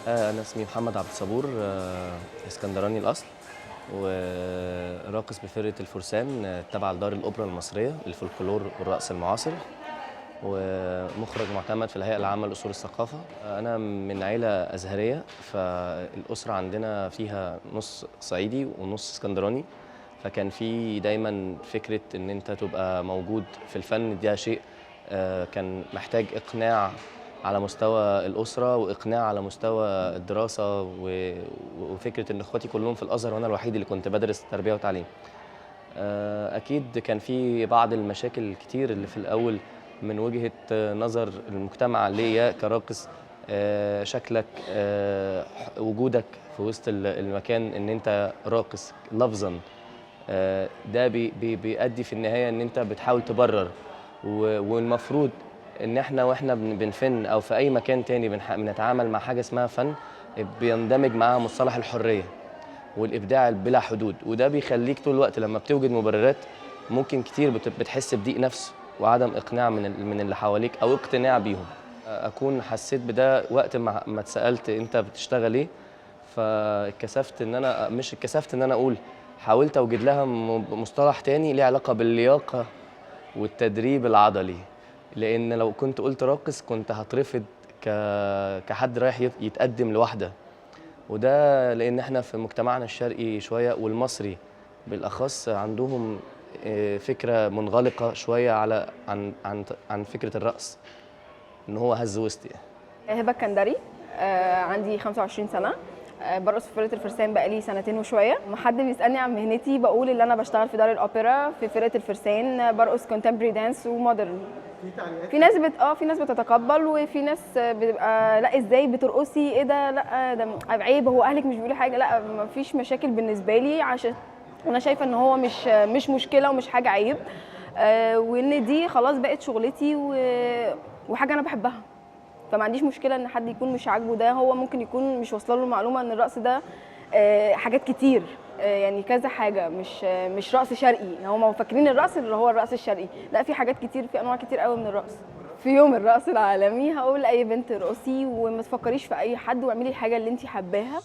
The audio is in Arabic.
أنا اسمي محمد عبد الصبور، اسكندراني الأصل، وراقص بفرقة الفرسان تبع لدار الأوبرا المصرية للفولكلور والرقص المعاصر، ومخرج معتمد في الهيئة العامة لأصول الثقافة. أنا من عيلة أزهرية، فالأسرة عندنا فيها نص صعيدي ونص اسكندراني، فكان في دايما فكرة إن أنت تبقى موجود في الفن. ده شيء كان محتاج إقناع على مستوى الأسرة وإقناع على مستوى الدراسة، وفكرة إن إخواتي كلهم في الأزهر وأنا الوحيد اللي كنت بدرس تربية وتعليم. أكيد كان في بعض المشاكل الكتير اللي في الأول من وجهة نظر المجتمع ليا كراقص. شكلك، وجودك في وسط المكان، إن أنت راقص لفظاً، ده بيؤدي في النهاية إن أنت بتحاول تبرر، والمفروض إن إحنا وإحنا بنفن أو في أي مكان تاني بنتعامل مع حاجة اسمها فن، بيندمج معاها مصطلح الحرية والإبداع بلا حدود، وده بيخليك طول الوقت لما بتوجد مبررات ممكن كتير بتحس بضيق نفس وعدم إقناع من اللي حواليك أو اقتناع بيهم. أكون حسيت بده وقت ما اتسألت أنت بتشتغل إيه، فاتكسفت إن أنا مش اتكسفت إن أنا أقول، حاولت أوجد لها مصطلح تاني ليه علاقة باللياقة والتدريب العضلي، لأن لو كنت قلت راقص كنت هترفض كحد رايح يتقدم لوحده. وده لأن احنا في مجتمعنا الشرقي شوية والمصري بالأخص عندهم فكرة منغلقة شوية على عن فكرة الرقص، إن هو هز وسط يعني. هبة الكندري، عندي 25 سنة، برقص في فرقة الفرسان بقالي سنتين وشوية. لما حد بيسألني عن مهنتي بقول ان انا بشتغل في دار الأوبرا في فرقة الفرسان، برقص كونتمبري دانس ومودرن. في ناس بتتقبل، وفي ناس بتبقى لا ازاي بترقصي، ايه ده، لا ده عيب، هو اهلك مش بيقولوا حاجة. لا، مفيش مشاكل بالنسبة لي، عشان انا شايفة ان هو مش مشكلة ومش حاجة عيب، وان دي خلاص بقت شغلتي وحاجة انا بحبها. فما عنديش مشكله ان حد يكون مش عاجبه ده، هو ممكن يكون مش واصله له المعلومه ان الرقص ده حاجات كتير، يعني كذا حاجه، مش رقص شرقي. هم فاكرين الرقص اللي هو الرقص الشرقي، لا، في حاجات كتير، في انواع كتير قوي من الرقص. في يوم الرقص العالمي هقول لاي بنت ارقصي وما تفكريش في اي حد، واعملي الحاجه اللي انت حباها.